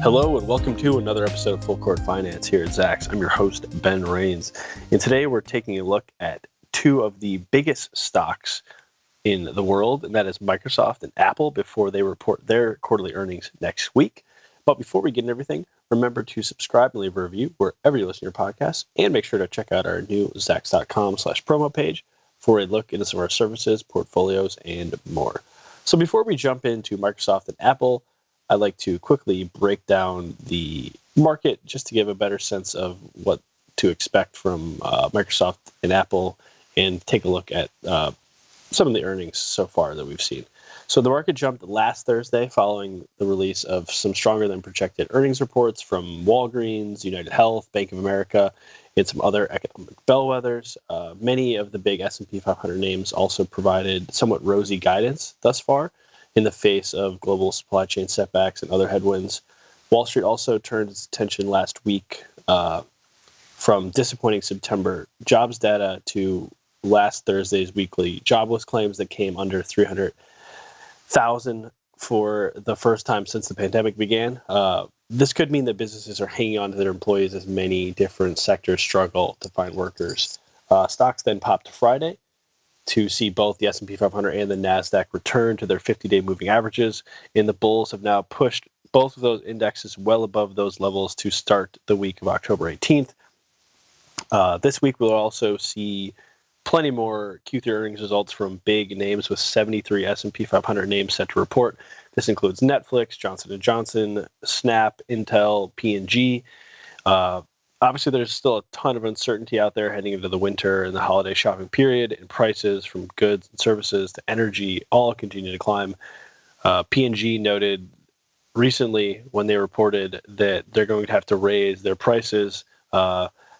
Hello and welcome to another episode of Full Court Finance here at Zacks. I'm your host, Ben Rains. And today we're taking a look at two of the biggest stocks in the world, and that is Microsoft and Apple before they report their quarterly earnings next week. But before we get into everything, remember to subscribe and leave a review wherever you listen to your podcast, and make sure to check out our new Zacks.com/promo page for a look into some of our services, portfolios, and more. So before we jump into Microsoft and Apple, I'd like to quickly break down the market just to give a better sense of what to expect from Microsoft and Apple and take a look at some of the earnings so far that we've seen. So the market jumped last Thursday following the release of some stronger than projected earnings reports from Walgreens, United Health, Bank of America, and some other economic bellwethers. Many of the big S&P 500 names also provided somewhat rosy guidance thus far in the face of global supply chain setbacks and other headwinds. Wall Street also turned its attention last week from disappointing September jobs data to last Thursday's weekly jobless claims that came under 300,000 for the first time since the pandemic began. This could mean that businesses are hanging on to their employees as many different sectors struggle to find workers. Stocks then popped Friday to see both the S&P 500 and the NASDAQ return to their 50-day moving averages, and the bulls have now pushed both of those indexes well above those levels to start the week of October 18th. This week we'll also see plenty more Q3 earnings results from big names with 73 S&P 500 names set to report. This includes Netflix, Johnson & Johnson, Snap, Intel, P&G. Obviously, there's still a ton of uncertainty out there heading into the winter and the holiday shopping period, and prices from goods and services to energy all continue to climb. P&G noted recently when they reported that they're going to have to raise their prices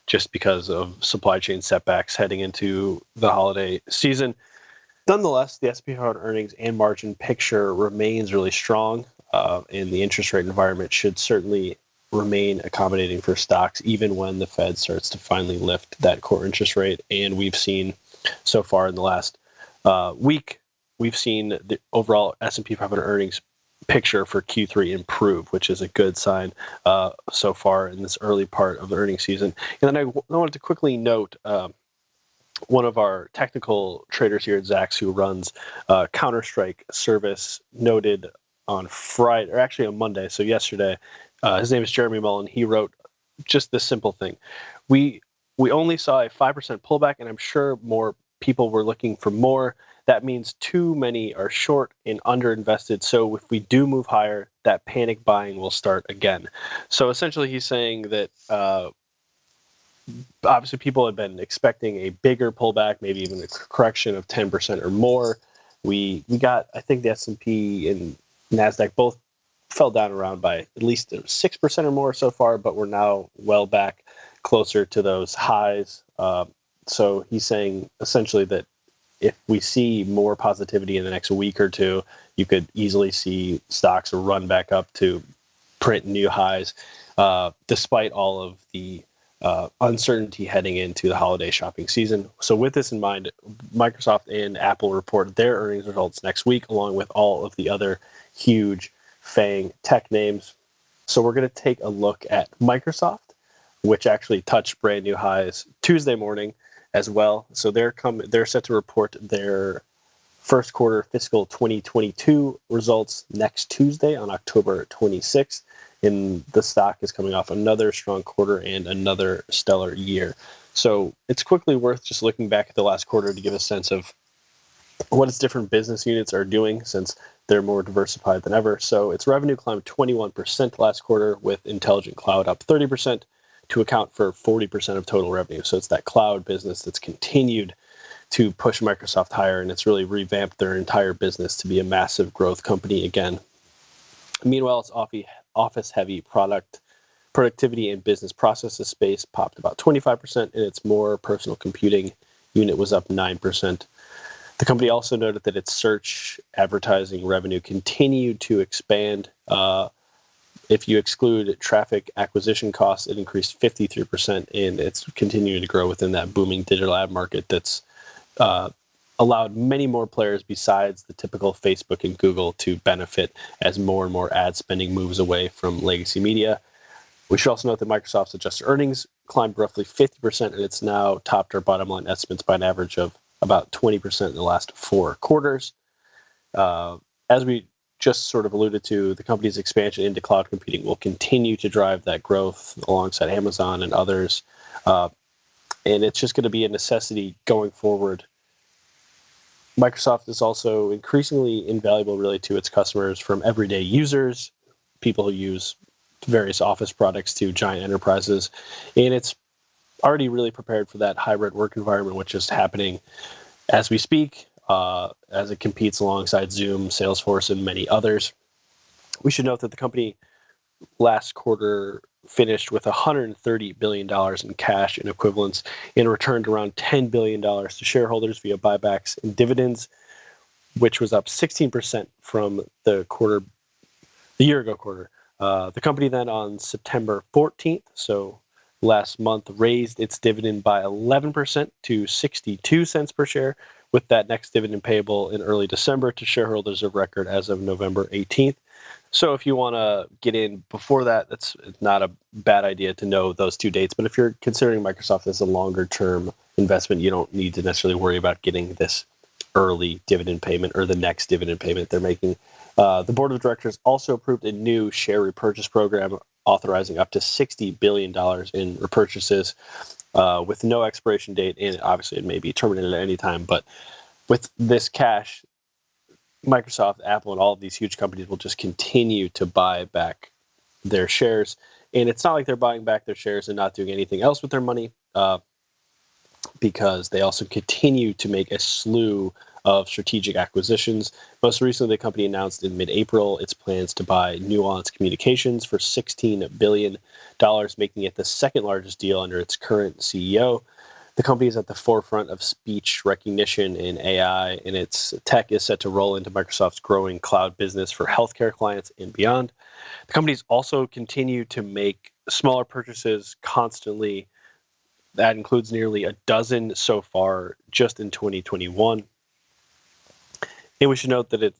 just because of supply chain setbacks heading into the holiday season. Nonetheless, the S&P 500 earnings and margin picture remains really strong, and the interest rate environment should certainly remain accommodating for stocks even when the Fed starts to finally lift that core interest rate. And we've seen so far in the last week, we've seen the overall S&P 500 earnings picture for Q3 improve, which is a good sign so far in this early part of the earnings season. And then I wanted to quickly note one of our technical traders here at Zacks who runs Counter-Strike service noted on Friday, or actually on Monday, so yesterday. His name is Jeremy Mullen. He wrote just this simple thing. We only saw a 5% pullback, and I'm sure more people were looking for more. That means too many are short and underinvested. So if we do move higher, that panic buying will start again. So essentially he's saying that obviously people had been expecting a bigger pullback, maybe even a correction of 10% or more. We got, I think the S&P and NASDAQ both fell down around by at least 6% or more so far, but we're now well back closer to those highs. So he's saying essentially that if we see more positivity in the next week or two, you could easily see stocks run back up to print new highs, despite all of the uncertainty heading into the holiday shopping season. So with this in mind, Microsoft and Apple report their earnings results next week, along with all of the other huge FANG tech names. So we're going to take a look at Microsoft, which actually touched brand new highs Tuesday morning as well. So they're set to report their first quarter fiscal 2022 results next Tuesday on October 26th. And the stock is coming off another strong quarter and another stellar year. So it's quickly worth just looking back at the last quarter to give a sense of what its different business units are doing, since they're more diversified than ever. So its revenue climbed 21% last quarter, with Intelligent Cloud up 30% to account for 40% of total revenue. So it's that cloud business that's continued to push Microsoft higher, and it's really revamped their entire business to be a massive growth company again. Meanwhile, its office-heavy productivity and business processes space popped about 25%, and its more personal computing unit was up 9%. The company also noted that its search advertising revenue continued to expand. If you exclude traffic acquisition costs, it increased 53%, and it's continuing to grow within that booming digital ad market that's allowed many more players besides the typical Facebook and Google to benefit as more and more ad spending moves away from legacy media. We should also note that Microsoft's adjusted earnings climbed roughly 50%, and it's now topped our bottom line estimates by an average of about 20% in the last 4 quarters. As we just sort of alluded to, the company's expansion into cloud computing will continue to drive that growth alongside Amazon and others. And it's just going to be a necessity going forward. Microsoft is also increasingly invaluable really to its customers, from everyday users, people who use various office products, to giant enterprises. And it's already really prepared for that hybrid work environment, which is happening as we speak, as it competes alongside Zoom, Salesforce, and many others. We should note that the company last quarter finished with $130 billion in cash and equivalents and returned around $10 billion to shareholders via buybacks and dividends, which was up 16% from the year ago quarter. The company then on September 14th, so last month, raised its dividend by 11% to 62 cents per share, with that next dividend payable in early December to shareholders of record as of November 18th. So if you want to get in before that, it's not a bad idea to know those 2 dates. But if you're considering Microsoft as a longer-term investment, you don't need to necessarily worry about getting this early dividend payment or the next dividend payment they're making. The board of directors also approved a new share repurchase program authorizing up to $60 billion in repurchases with no expiration date. And obviously, it may be terminated at any time. But with this cash, Microsoft, Apple, and all of these huge companies will just continue to buy back their shares. And it's not like they're buying back their shares and not doing anything else with their money, because they also continue to make a slew of strategic acquisitions. Most recently, the company announced in mid-April its plans to buy Nuance Communications for $16 billion, making it the second largest deal under its current CEO. The company is at the forefront of speech recognition and AI, and its tech is set to roll into Microsoft's growing cloud business for healthcare clients and beyond. The companies also continue to make smaller purchases constantly. That includes nearly a dozen so far just in 2021. And we should note that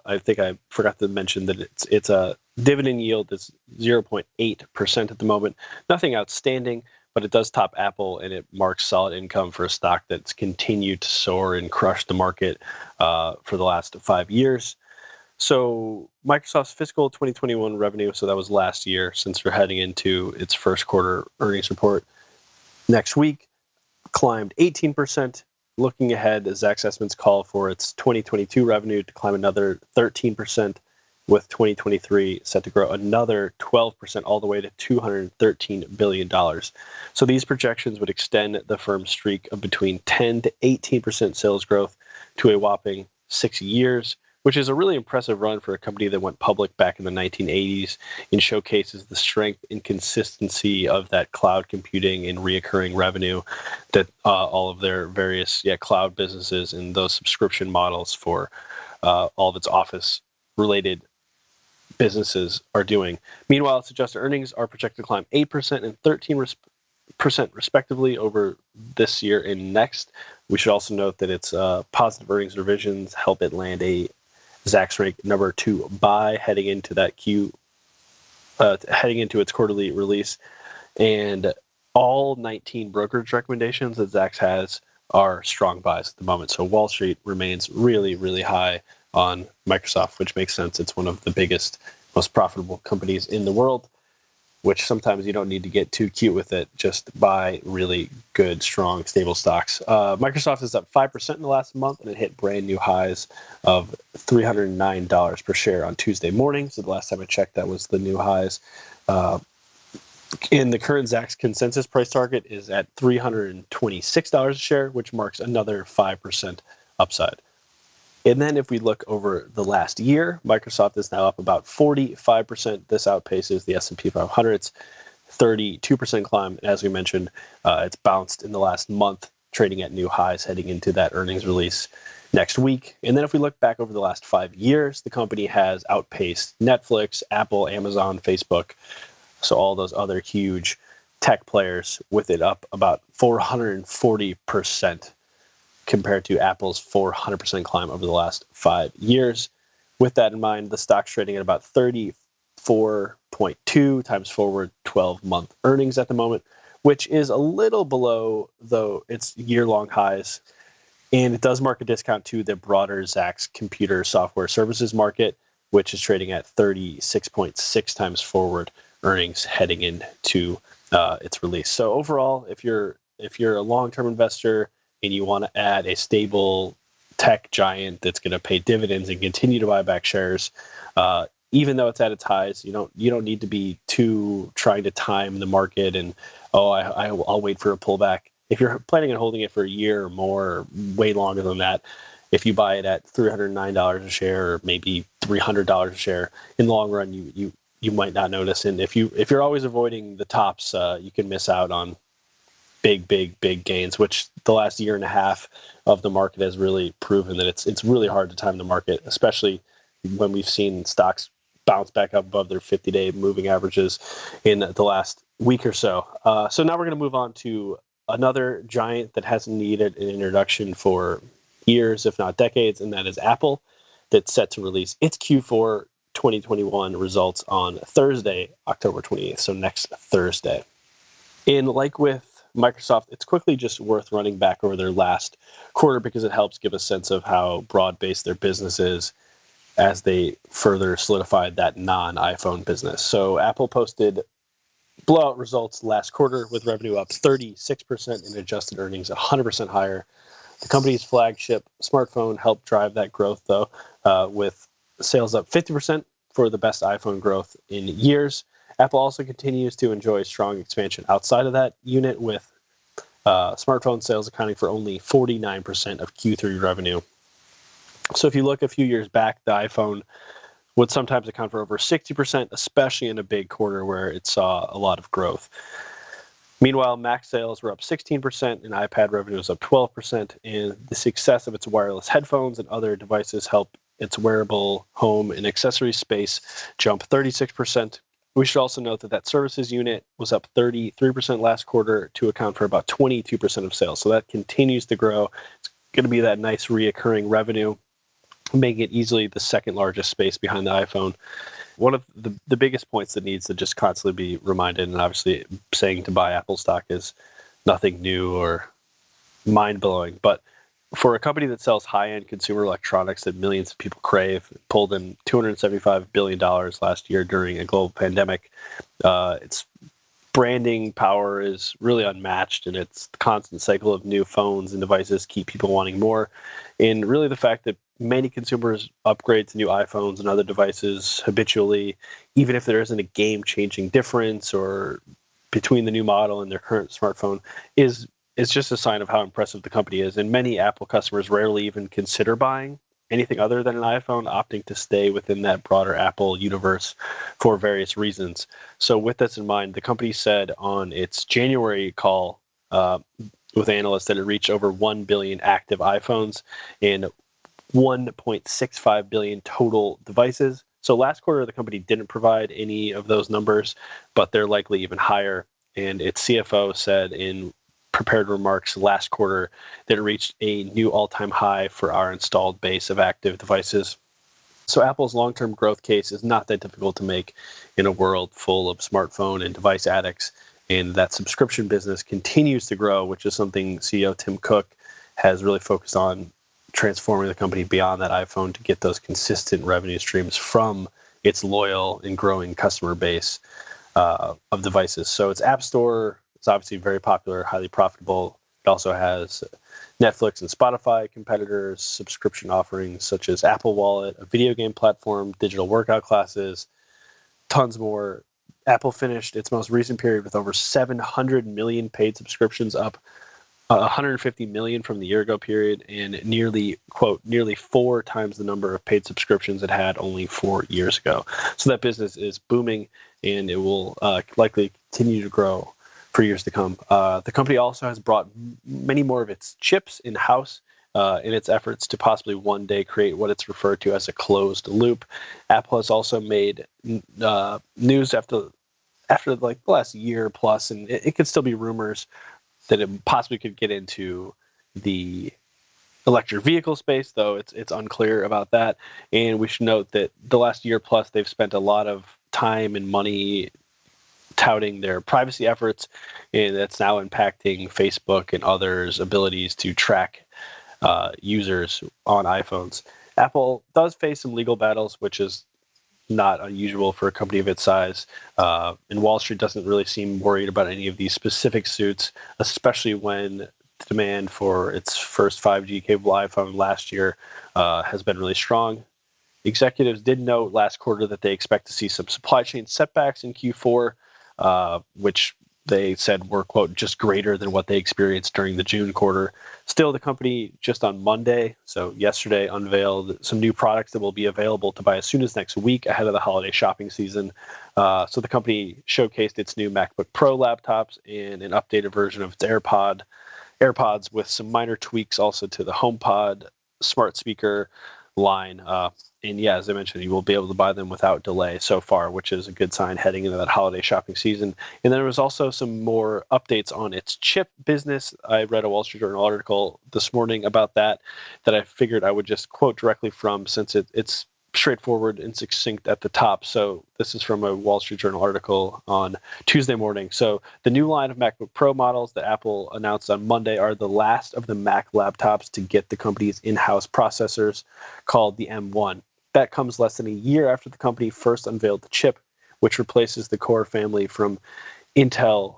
I think I forgot to mention that it's a dividend yield that's 0.8% at the moment. Nothing outstanding, but it does top Apple, and it marks solid income for a stock that's continued to soar and crush the market for the last 5 years. So Microsoft's fiscal 2021 revenue, so that was last year, since we're heading into its first quarter earnings report next week, climbed 18%. Looking ahead, Zach's estimates call for its 2022 revenue to climb another 13%, with 2023 set to grow another 12%, all the way to $213 billion. So these projections would extend the firm's streak of between 10 to 18% sales growth to a whopping 6 years, which is a really impressive run for a company that went public back in the 1980s and showcases the strength and consistency of that cloud computing and reoccurring revenue that all of their various cloud businesses and those subscription models for all of its office-related businesses are doing. Meanwhile, its adjusted earnings are projected to climb 8% and 13% respectively over this year and next. We should also note that its positive earnings revisions help it land a Zacks rank number 2 buy heading into its quarterly release, and all 19 brokerage recommendations that Zacks has are strong buys at the moment. So Wall Street remains really, really high on Microsoft, which makes sense. It's one of the biggest, most profitable companies in the world, which sometimes you don't need to get too cute with it. Just buy really good, strong, stable stocks. Microsoft is up 5% in the last month, and it hit brand new highs of $309 per share on Tuesday morning. So the last time I checked, that was the new highs. And the current Zacks consensus price target is at $326 a share, which marks another 5% upside. And then if we look over the last year, Microsoft is now up about 45%. This outpaces the S&P 500's 32% climb. As we mentioned, it's bounced in the last month, trading at new highs heading into that earnings release next week. And then if we look back over the last 5 years, the company has outpaced Netflix, Apple, Amazon, Facebook, so all those other huge tech players, with it up about 440%. compared to Apple's 400% climb over the last 5 years. With that in mind, the stock's trading at about 34.2 times forward 12-month earnings at the moment, which is a little below, though, its year-long highs. And it does mark a discount to the broader Zacks computer software services market, which is trading at 36.6 times forward earnings heading into its release. So overall, if you're a long-term investor and you want to add a stable tech giant that's going to pay dividends and continue to buy back shares, even though it's at its highs, you don't need to be too trying to time the market and I'll wait for a pullback. If you're planning on holding it for a year or more, or way longer than that, if you buy it at $309 a share or maybe $300 a share, in the long run, you might not notice. And if you're always avoiding the tops, you can miss out on big gains, which the last year and a half of the market has really proven that it's really hard to time the market, especially when we've seen stocks bounce back up above their 50-day moving averages in the last week or so. So now we're going to move on to another giant that hasn't needed an introduction for years, if not decades, and that is Apple, that's set to release its Q4 2021 results on Thursday, October 28th, so next Thursday. And like with Microsoft, it's quickly just worth running back over their last quarter because it helps give a sense of how broad-based their business is as they further solidified that non-iPhone business. So Apple posted blowout results last quarter with revenue up 36% and adjusted earnings 100% higher. The company's flagship smartphone helped drive that growth, though, with sales up 50% for the best iPhone growth in years. Apple also continues to enjoy strong expansion outside of that unit, with smartphone sales accounting for only 49% of Q3 revenue. So if you look a few years back, the iPhone would sometimes account for over 60%, especially in a big quarter where it saw a lot of growth. Meanwhile, Mac sales were up 16% and iPad revenue was up 12%, and the success of its wireless headphones and other devices helped its wearable home and accessory space jump 36%. We should also note that services unit was up 33% last quarter to account for about 22% of sales. So that continues to grow. It's going to be that nice reoccurring revenue, making it easily the second largest space behind the iPhone. One of the biggest points that needs to just constantly be reminded, and obviously saying to buy Apple stock is nothing new or mind-blowing, but for a company that sells high-end consumer electronics that millions of people crave, pulled in $275 billion last year during a global pandemic, its branding power is really unmatched, and its constant cycle of new phones and devices keep people wanting more. And really the fact that many consumers upgrade to new iPhones and other devices habitually, even if there isn't a game-changing difference or between the new model and their current smartphone, is just a sign of how impressive the company is. And many Apple customers rarely even consider buying anything other than an iPhone, opting to stay within that broader Apple universe for various reasons. So with this in mind, the company said on its January call with analysts that it reached over 1 billion active iPhones and 1.65 billion total devices. So last quarter, the company didn't provide any of those numbers, but they're likely even higher. And its CFO said in prepared remarks last quarter that it reached a new all-time high for our installed base of active devices. So Apple's long-term growth case is not that difficult to make in a world full of smartphone and device addicts. And that subscription business continues to grow, which is something CEO Tim Cook has really focused on, transforming the company beyond that iPhone to get those consistent revenue streams from its loyal and growing customer base of devices. So its App Store is obviously very popular, highly profitable. It also has Netflix and Spotify competitors, subscription offerings such as Apple Wallet, a video game platform, digital workout classes, tons more. Apple finished its most recent period with over 700 million paid subscriptions, up 150 million from the year ago period, and nearly 4 times the number of paid subscriptions it had only 4 years ago. So that business is booming, and it will likely continue to grow for years to come. The company also has brought many more of its chips in-house in its efforts to possibly one day create what it's referred to as a closed loop. Apple has also made news after like the last year plus, and it could still be rumors that it possibly could get into the electric vehicle space, though it's unclear about that. And we should note that the last year plus, they've spent a lot of time and money touting their privacy efforts, and that's now impacting Facebook and others' abilities to track users on iPhones. Apple does face some legal battles, which is not unusual for a company of its size. And Wall Street doesn't really seem worried about any of these specific suits, especially when demand for its first 5G capable iPhone last year has been really strong. Executives did note last quarter that they expect to see some supply chain setbacks in Q4, which they said were, quote, just greater than what they experienced during the June quarter. Still, the company just on Monday, so yesterday, unveiled some new products that will be available to buy as soon as next week ahead of the holiday shopping season. So the company showcased its new MacBook Pro laptops and an updated version of its AirPods with some minor tweaks also to the HomePod smart speaker line. And yeah, as I mentioned, you will be able to buy them without delay so far, which is a good sign heading into that holiday shopping season. And then there was also some more updates on its chip business. I read a Wall Street Journal article this morning about that I figured I would just quote directly from, since it's straightforward and succinct at the top. So this is from a Wall Street Journal article on Tuesday morning. So the new line of MacBook Pro models that Apple announced on Monday are the last of the Mac laptops to get the company's in-house processors called the M1. That comes less than a year after the company first unveiled the chip, which replaces the Core family from Intel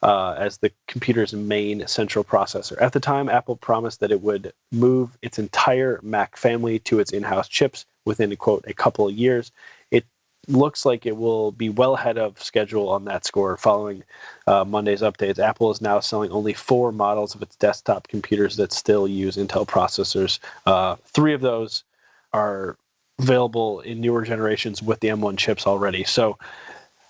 as the computer's main central processor. At the time, Apple promised that it would move its entire Mac family to its in-house chips within, quote, a couple of years. It looks like it will be well ahead of schedule on that score. Following Monday's updates, Apple is now selling only 4 models of its desktop computers that still use Intel processors. 3 of those are available in newer generations with the M1 chips already. So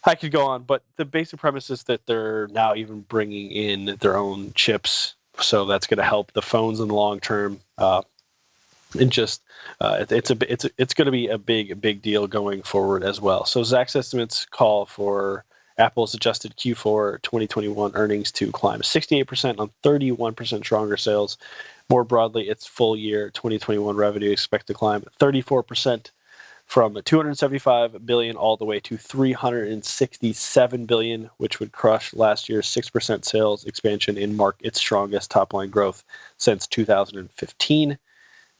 I could go on, but the basic premise is that they're now even bringing in their own chips. So that's going to help the phones in the long term. And just it's going to be a big deal going forward as well. So Zacks estimates call for Apple's adjusted Q4 2021 earnings to climb 68% on 31% stronger sales. More broadly, its full year 2021 revenue expected to climb 34% from $275 billion all the way to $367 billion, which would crush last year's 6% sales expansion and mark its strongest top-line growth since 2015.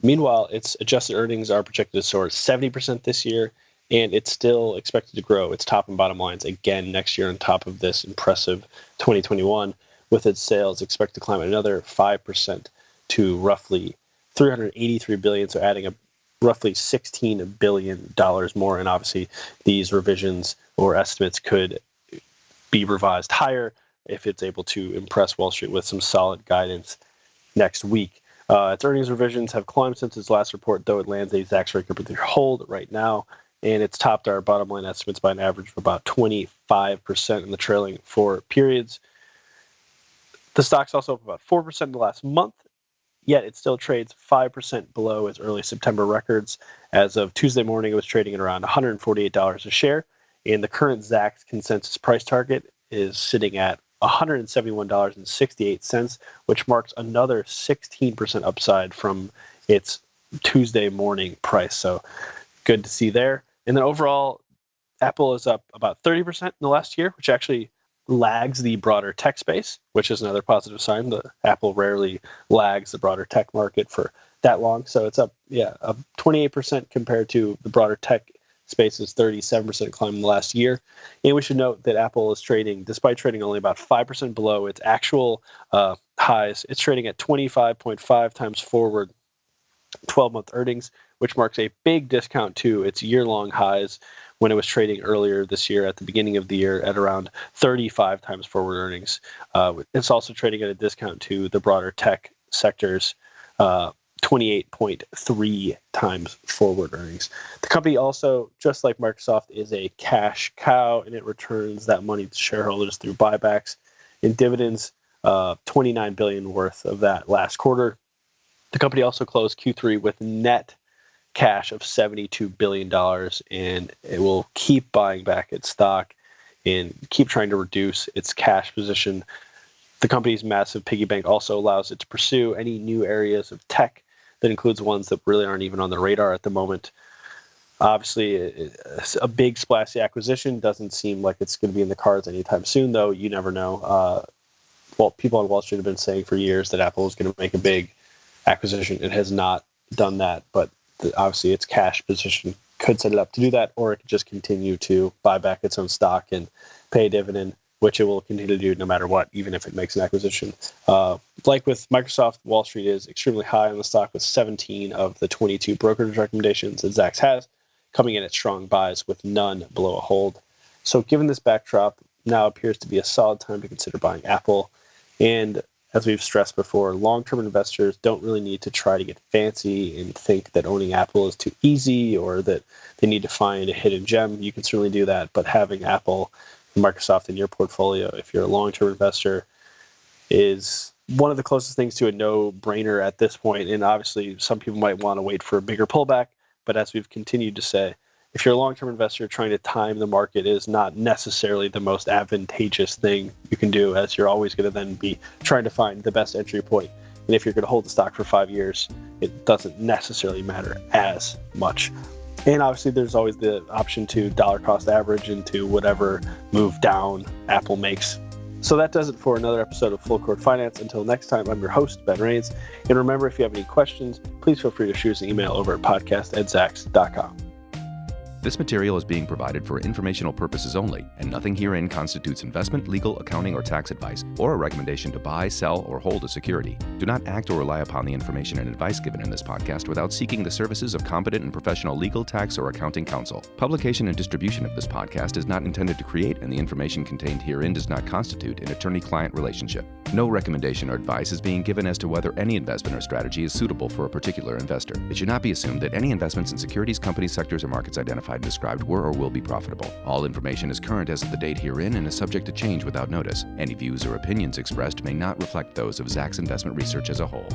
Meanwhile, its adjusted earnings are projected to soar 70% this year, and it's still expected to grow its top and bottom lines again next year on top of this impressive 2021, with its sales expected to climb another 5% to roughly $383 billion, so adding a roughly $16 billion more. And obviously, these revisions or estimates could be revised higher if it's able to impress Wall Street with some solid guidance next week. Its earnings revisions have climbed since its last report, though it lands a Zacks record hold right now, and it's topped our bottom line estimates by an average of about 25% in the trailing 4 periods. The stock's also up about 4% in the last month, yet it still trades 5% below its early September records. As of Tuesday morning, it was trading at around $148 a share, and the current Zacks consensus price target is sitting at $171.68, which marks another 16% upside from its Tuesday morning price. So good to see there. And then overall, Apple is up about 30% in the last year, which actually lags the broader tech space, which is another positive sign. The Apple rarely lags the broader tech market for that long. So it's up 28% compared to the broader tech space's 37% climb in the last year. And we should note that Apple is trading, despite trading only about 5% below its actual highs, it's trading at 25.5 times forward 12-month earnings, which marks a big discount to its year-long highs when it was trading earlier this year at the beginning of the year at around 35 times forward earnings. It's also trading at a discount to the broader tech sector's 28.3 times forward earnings. The company also, just like Microsoft, is a cash cow, and it returns that money to shareholders through buybacks and dividends, $29 billion worth of that last quarter. The company also closed Q3 with net cash of $72 billion, and it will keep buying back its stock and keep trying to reduce its cash position. The company's massive piggy bank also allows it to pursue any new areas of tech that includes ones that really aren't even on the radar at the moment. Obviously, a big splashy acquisition doesn't seem like it's going to be in the cards anytime soon, though. You never know. People on Wall Street have been saying for years that Apple is going to make a big acquisition. It has not done that, but obviously its cash position could set it up to do that, or it could just continue to buy back its own stock and pay a dividend, which it will continue to do no matter what, even if it makes an acquisition. Like with Microsoft, Wall Street is extremely high on the stock with 17 of the 22 brokerage recommendations that Zacks has coming in at strong buys with none below a hold. So given this backdrop, now appears to be a solid time to consider buying Apple. And as we've stressed before, long-term investors don't really need to try to get fancy and think that owning Apple is too easy or that they need to find a hidden gem. You can certainly do that, but having Apple and Microsoft in your portfolio, if you're a long-term investor, is one of the closest things to a no-brainer at this point. And obviously, some people might want to wait for a bigger pullback, but as we've continued to say, if you're a long-term investor, trying to time the market is not necessarily the most advantageous thing you can do, as you're always going to then be trying to find the best entry point. And if you're going to hold the stock for 5 years, it doesn't necessarily matter as much. And obviously, there's always the option to dollar cost average into whatever move down Apple makes. So that does it for another episode of Full Court Finance. Until next time, I'm your host, Ben Rains. And remember, if you have any questions, please feel free to shoot us an email over at podcast@zacks.com. This material is being provided for informational purposes only, and nothing herein constitutes investment, legal, accounting, or tax advice, or a recommendation to buy, sell, or hold a security. Do not act or rely upon the information and advice given in this podcast without seeking the services of competent and professional legal, tax, or accounting counsel. Publication and distribution of this podcast is not intended to create, and the information contained herein does not constitute an attorney-client relationship. No recommendation or advice is being given as to whether any investment or strategy is suitable for a particular investor. It should not be assumed that any investments in securities, companies, sectors, or markets identified and described were or will be profitable. All information is current as of the date herein and is subject to change without notice. Any views or opinions expressed may not reflect those of Zacks Investment Research as a whole.